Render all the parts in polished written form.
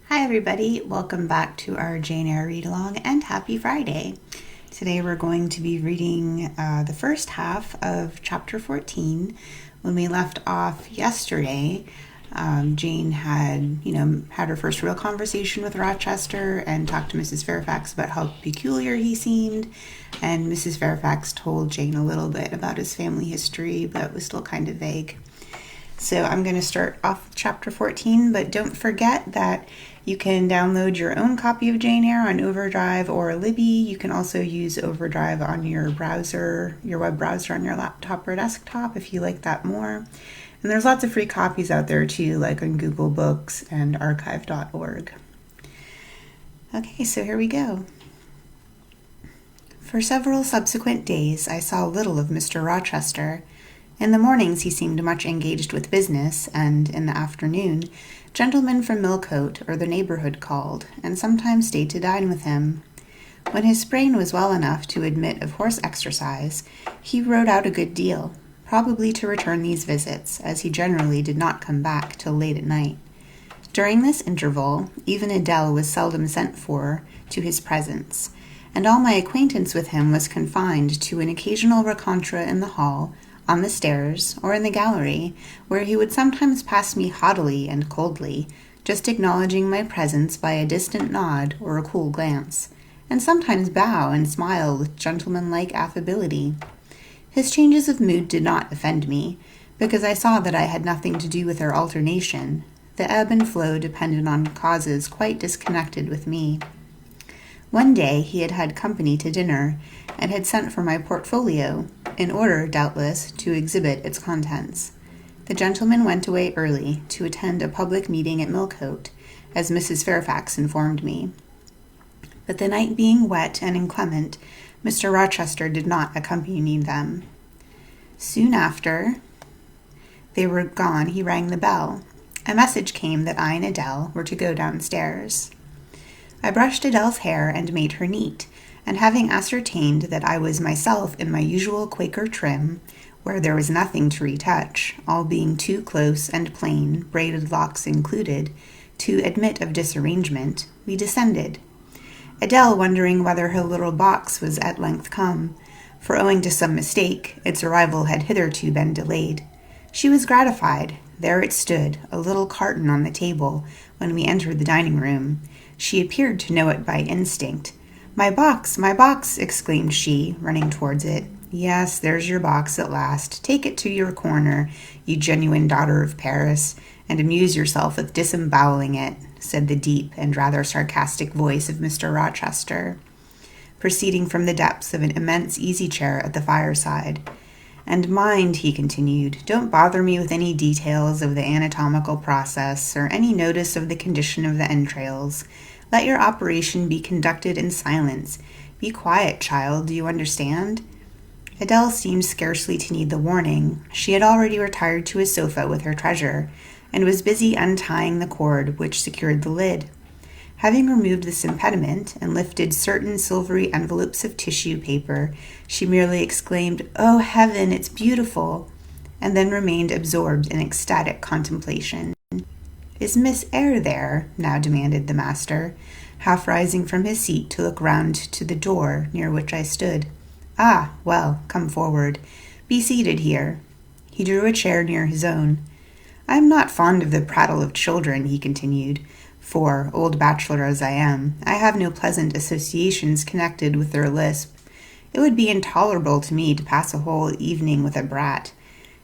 Hi everybody, welcome back to our Jane Eyre read-along and happy Friday. Today we're going to be reading the first half of chapter 14. When we left off yesterday, Jane had her first real conversation with Rochester and talked to Mrs. Fairfax about how peculiar he seemed, and Mrs. Fairfax told Jane a little bit about his family history, but it was still kind of vague. So I'm going to start off with chapter 14, but don't forget that you can download your own copy of Jane Eyre on Overdrive or Libby. You can also use Overdrive on your browser, your web browser on your laptop or desktop if you like that more. And there's lots of free copies out there too, like on Google Books and archive.org. Okay, so here we go. For several subsequent days, I saw little of Mr. Rochester. In the mornings he seemed much engaged with business, and in the afternoon, gentlemen from Millcote or the neighborhood called, and sometimes stayed to dine with him. When his sprain was well enough to admit of horse exercise, he rode out a good deal, probably to return these visits, as he generally did not come back till late at night. During this interval, even Adele was seldom sent for to his presence, and all my acquaintance with him was confined to an occasional rencontre in the hall, on the stairs, or in the gallery, where he would sometimes pass me haughtily and coldly, just acknowledging my presence by a distant nod or a cool glance, and sometimes bow and smile with gentlemanlike affability. His changes of mood did not offend me, because I saw that I had nothing to do with their alternation. The ebb and flow depended on causes quite disconnected with me. One day he had had company to dinner, and had sent for my portfolio, in order, doubtless, to exhibit its contents. The gentleman went away early to attend a public meeting at Millcote, as Mrs. Fairfax informed me. But the night being wet and inclement, Mr. Rochester did not accompany them. Soon after they were gone, he rang the bell. A message came that I and Adele were to go downstairs. I brushed Adele's hair and made her neat, and having ascertained that I was myself in my usual Quaker trim, where there was nothing to retouch, all being too close and plain, braided locks included, to admit of disarrangement, we descended. Adele wondering whether her little box was at length come, for owing to some mistake, its arrival had hitherto been delayed. She was gratified. There it stood, a little carton on the table, when we entered the dining-room. She appeared to know it by instinct. My box, exclaimed she, running towards it. Yes, there's your box at last. Take it to your corner, you genuine daughter of Paris, and amuse yourself with disemboweling it, said the deep and rather sarcastic voice of Mr. Rochester, proceeding from the depths of an immense easy-chair at the fireside. And mind, he continued, don't bother me with any details of the anatomical process or any notice of the condition of the entrails. Let your operation be conducted in silence. Be quiet, child, do you understand? Adele seemed scarcely to need the warning. She had already retired to a sofa with her treasure, and was busy untying the cord which secured the lid. Having removed this impediment and lifted certain silvery envelopes of tissue paper, she merely exclaimed, "Oh, heaven, it's beautiful!" and then remained absorbed in ecstatic contemplation. "Is Miss Eyre there?" now demanded the master, half rising from his seat to look round to the door near which I stood. "Ah, well, come forward. Be seated here." He drew a chair near his own. "I am not fond of the prattle of children," he continued, "for, old bachelor as I am, I have no pleasant associations connected with their lisp. It would be intolerable to me to pass a whole evening with a brat.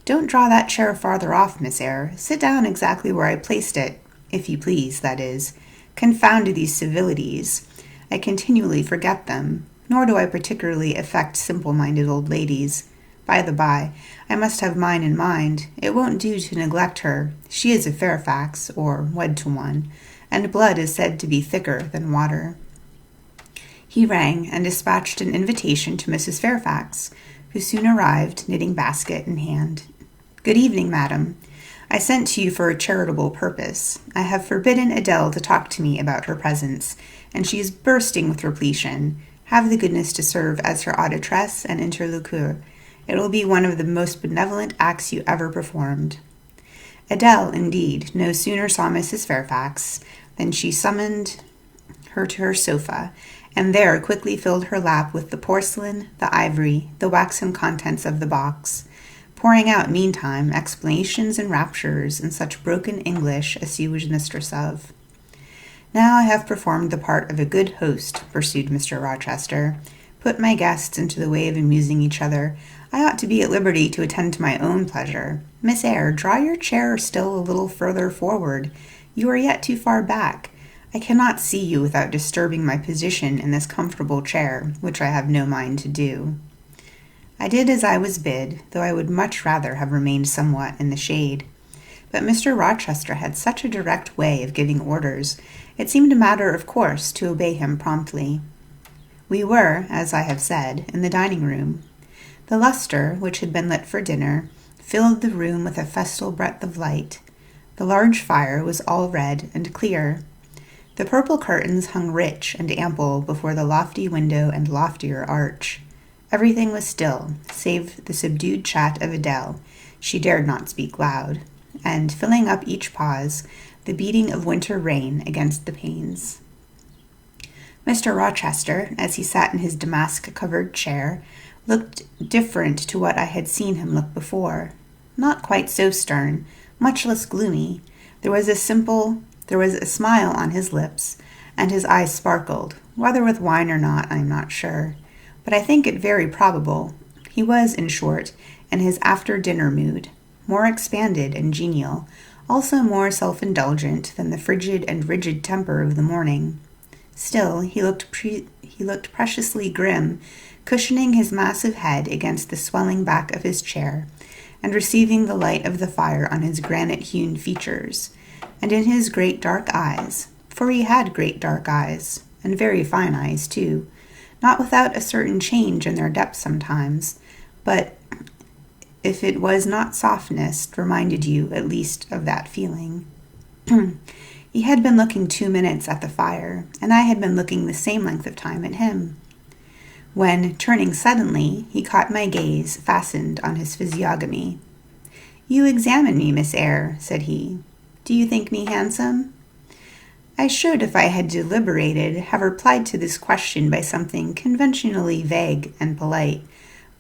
Don't draw that chair farther off, Miss Eyre. Sit down exactly where I placed it, if you please, that is. Confound these civilities. I continually forget them, nor do I particularly affect simple-minded old ladies. By the by, I must have mine in mind. It won't do to neglect her. She is a Fairfax, or wed to one, and blood is said to be thicker than water." He rang and dispatched an invitation to Mrs. Fairfax, who soon arrived, knitting basket in hand. "Good evening, madam. I sent to you for a charitable purpose. I have forbidden Adele to talk to me about her presence, and she is bursting with repletion. Have the goodness to serve as her auditress and interlocuteur. It will be one of the most benevolent acts you ever performed." Adele, indeed, no sooner saw Mrs. Fairfax and she summoned her to her sofa, and there quickly filled her lap with the porcelain, the ivory, the waxen contents of the box, pouring out meantime explanations and raptures in such broken English as she was mistress of. "Now I have performed the part of a good host," pursued Mr. Rochester, "put my guests into the way of amusing each other, I ought to be at liberty to attend to my own pleasure. Miss Eyre, draw your chair still a little further forward. You are yet too far back. I cannot see you without disturbing my position in this comfortable chair, which I have no mind to do." I did as I was bid, though I would much rather have remained somewhat in the shade. But Mr. Rochester had such a direct way of giving orders, it seemed a matter of course to obey him promptly. We were, as I have said, in the dining-room. The lustre, which had been lit for dinner, filled the room with a festal breadth of light. The large fire was all red and clear. The purple curtains hung rich and ample before the lofty window and loftier arch. Everything was still, save the subdued chat of Adele. She dared not speak loud, and, filling up each pause, the beating of winter rain against the panes. Mr. Rochester, as he sat in his damask-covered chair, looked different to what I had seen him look before. Not quite so stern, much less gloomy. There was a smile on his lips, and his eyes sparkled. Whether with wine or not, I am not sure, but I think it very probable. He was, in short, in his after-dinner mood, more expanded and genial, also more self-indulgent than the frigid and rigid temper of the morning. Still, he looked preciously grim, cushioning his massive head against the swelling back of his chair, and receiving the light of the fire on his granite-hewn features, and in his great dark eyes, for he had great dark eyes, and very fine eyes too, not without a certain change in their depth sometimes, but, if it was not softness, reminded you at least of that feeling. He had been looking 2 minutes at the fire, and I had been looking the same length of time at him, when, turning suddenly, he caught my gaze fastened on his physiognomy. "You examine me, Miss Eyre," said he. "Do you think me handsome?" I should, if I had deliberated, have replied to this question by something conventionally vague and polite,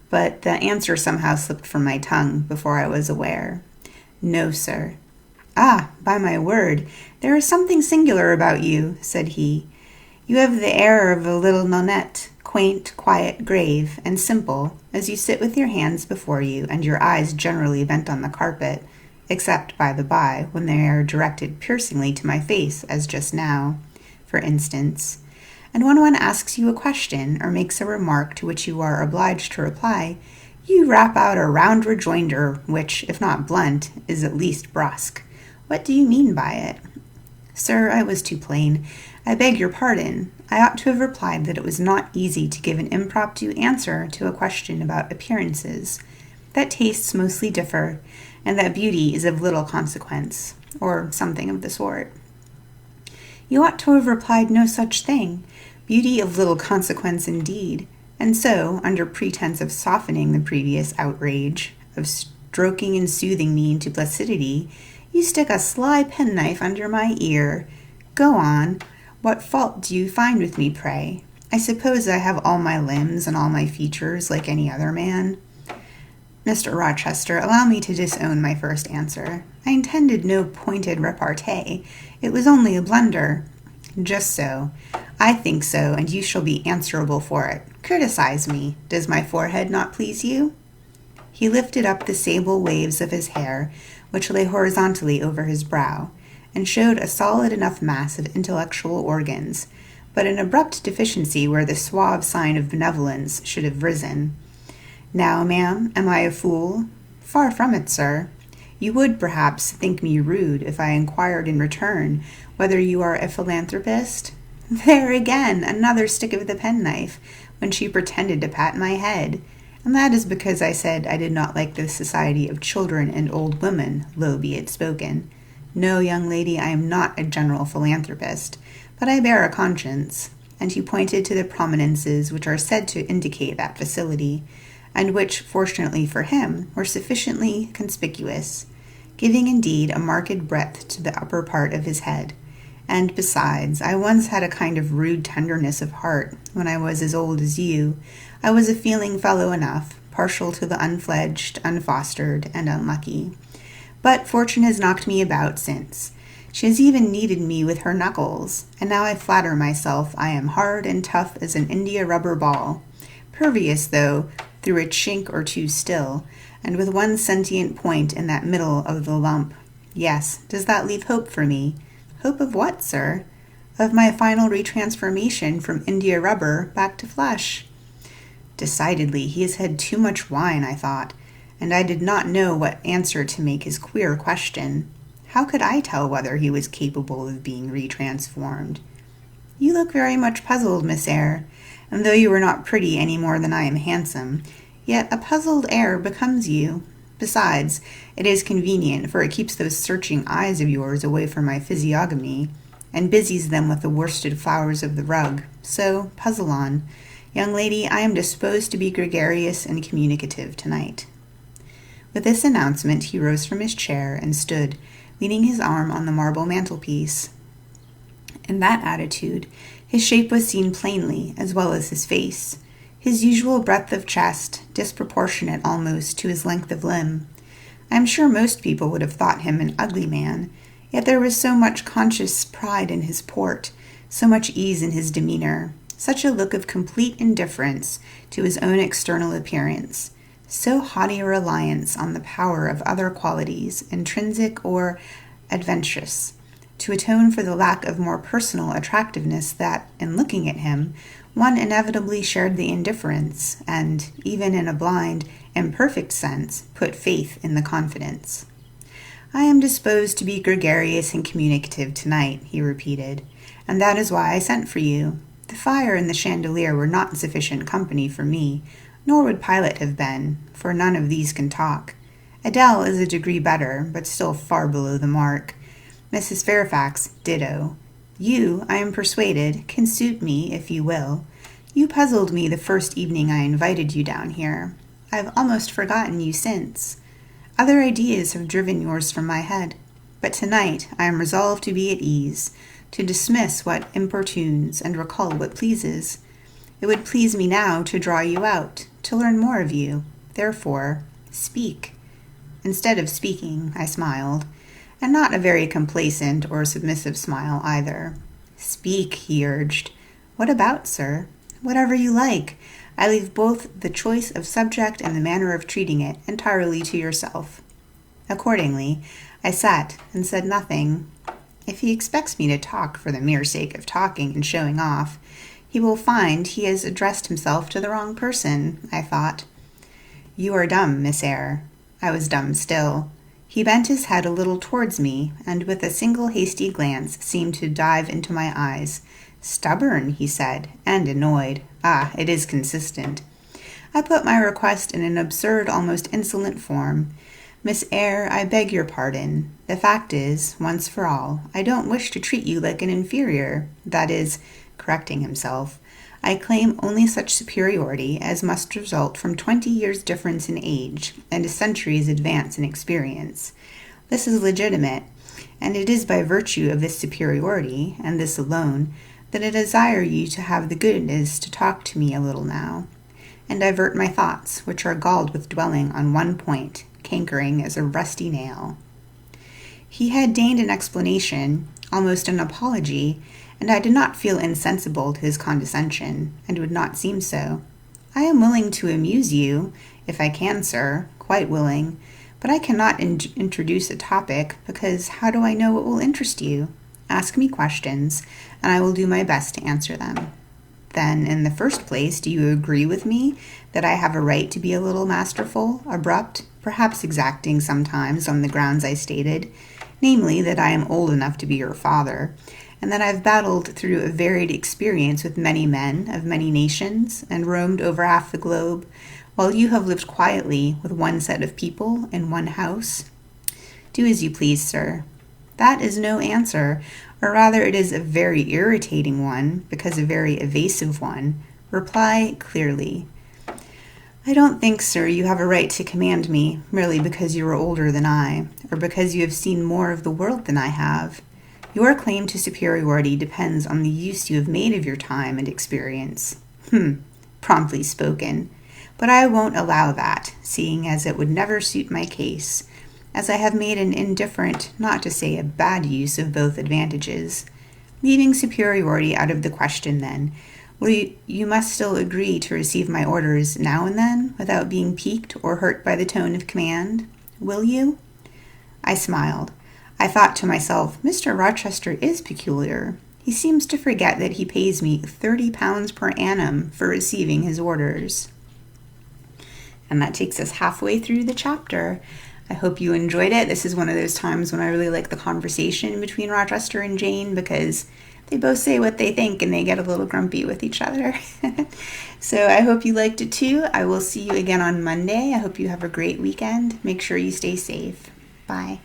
but the answer somehow slipped from my tongue before I was aware. "No, sir." "Ah, by my word, there is something singular about you," said he. "You have the air of a little nonnette, quaint, quiet, grave, and simple, as you sit with your hands before you and your eyes generally bent on the carpet, except, by the by, when they are directed piercingly to my face, as just now, for instance. And when one asks you a question or makes a remark to which you are obliged to reply, you rap out a round rejoinder which, if not blunt, is at least brusque. What do you mean by it?" "Sir, I was too plain. I beg your pardon. I ought to have replied that it was not easy to give an impromptu answer to a question about appearances, that tastes mostly differ, and that beauty is of little consequence, or something of the sort." "You ought to have replied no such thing. Beauty of little consequence indeed. And so, under pretense of softening the previous outrage, of stroking and soothing me into placidity, you stick a sly penknife under my ear. Go on. What fault do you find with me, pray? I suppose I have all my limbs and all my features like any other man." "Mr. Rochester, allow me to disown my first answer. I intended no pointed repartee. It was only a blunder." "Just so. I think so, and you shall be answerable for it. Criticize me. Does my forehead not please you?" He lifted up the sable waves of his hair, which lay horizontally over his brow, and showed a solid enough mass of intellectual organs, but an abrupt deficiency where the suave sign of benevolence should have risen. "Now, ma'am, am I a fool?" "Far from it, sir. You would, perhaps, think me rude if I inquired in return whether you are a philanthropist?" There again, another stick of the penknife, when she pretended to pat my head. And that is because I said I did not like the society of children and old women, low be it spoken. "No, young lady, I am not a general philanthropist, but I bear a conscience," and he pointed to the prominences which are said to indicate that facility, and which, fortunately for him, were sufficiently conspicuous, giving indeed a marked breadth to the upper part of his head, And besides, I once had a kind of rude tenderness of heart when I was as old as you. I was a feeling fellow enough, partial to the unfledged, unfostered, and unlucky. But fortune has knocked me about since. She has even kneaded me with her knuckles, and now I flatter myself I am hard and tough as an India-rubber ball, pervious, though, through a chink or two still, and with one sentient point in that middle of the lump. Yes, does that leave hope for me? Hope of what, sir? Of my final retransformation from India-rubber back to flesh. Decidedly, he has had too much wine, I thought, and I did not know what answer to make his queer question. How could I tell whether he was capable of being retransformed? You look very much puzzled, Miss Eyre, and though you are not pretty any more than I am handsome, yet a puzzled air becomes you. Besides, it is convenient, for it keeps those searching eyes of yours away from my physiognomy, and busies them with the worsted flowers of the rug. So, puzzle on. Young lady, I am disposed to be gregarious and communicative tonight. With this announcement, he rose from his chair and stood, leaning his arm on the marble mantelpiece. In that attitude, his shape was seen plainly, as well as his face, his usual breadth of chest, disproportionate almost to his length of limb. I am sure most people would have thought him an ugly man, yet there was so much conscious pride in his port, so much ease in his demeanor, such a look of complete indifference to his own external appearance, so haughty a reliance on the power of other qualities, intrinsic or adventitious, to atone for the lack of more personal attractiveness that, in looking at him, one inevitably shared the indifference, and, even in a blind, imperfect sense, put faith in the confidence. I am disposed to be gregarious and communicative tonight, he repeated, and that is why I sent for you. The fire and the chandelier were not sufficient company for me, nor would Pilate have been, for none of these can talk. Adele is a degree better, but still far below the mark. Mrs. Fairfax, ditto. You, I am persuaded, can suit me, if you will. You puzzled me the first evening I invited you down here. I've almost forgotten you since. Other ideas have driven yours from my head, but tonight I am resolved to be at ease, to dismiss what importunes and recall what pleases. It would please me now to draw you out, to learn more of you. Therefore, speak. Instead of speaking, I smiled, and not a very complacent or submissive smile either. Speak, he urged. What about, sir? Whatever you like. I leave both the choice of subject and the manner of treating it entirely to yourself. Accordingly, I sat and said nothing. If he expects me to talk for the mere sake of talking and showing off, he will find he has addressed himself to the wrong person, I thought. You are dumb, Miss Eyre. I was dumb still. He bent his head a little towards me, and with a single hasty glance seemed to dive into my eyes. Stubborn, he said, and annoyed. Ah, it is consistent. I put my request in an absurd, almost insolent form. Miss Eyre, I beg your pardon. The fact is, once for all, I don't wish to treat you like an inferior. That is, correcting himself, I claim only such superiority as must result from 20 years' difference in age and a century's advance in experience. This is legitimate, and it is by virtue of this superiority, and this alone, that I desire you to have the goodness to talk to me a little now, and divert my thoughts, which are galled with dwelling on one point, cankering as a rusty nail. He had deigned an explanation, almost an apology, and I did not feel insensible to his condescension, and would not seem so. I am willing to amuse you, if I can, sir, quite willing, but I cannot introduce a topic, because how do I know what will interest you? Ask me questions, and I will do my best to answer them. Then, in the first place, do you agree with me that I have a right to be a little masterful, abrupt, perhaps exacting sometimes on the grounds I stated, namely that I am old enough to be your father, and that I've battled through a varied experience with many men of many nations, and roamed over half the globe, while you have lived quietly with one set of people in one house? Do as you please, sir. That is no answer, or rather it is a very irritating one, because a very evasive one. Reply clearly. I don't think, sir, you have a right to command me, merely because you are older than I, or because you have seen more of the world than I have. Your claim to superiority depends on the use you have made of your time and experience. Promptly spoken. But I won't allow that, seeing as it would never suit my case, as I have made an indifferent, not to say a bad use of both advantages. Leaving superiority out of the question, then, you must still agree to receive my orders now and then, without being piqued or hurt by the tone of command? Will you? I smiled. I thought to myself, Mr. Rochester is peculiar. He seems to forget that he pays me £30 per annum for receiving his orders. And that takes us halfway through the chapter. I hope you enjoyed it. This is one of those times when I really like the conversation between Rochester and Jane, because they both say what they think and they get a little grumpy with each other. So I hope you liked it too. I will see you again on Monday. I hope you have a great weekend. Make sure you stay safe. Bye.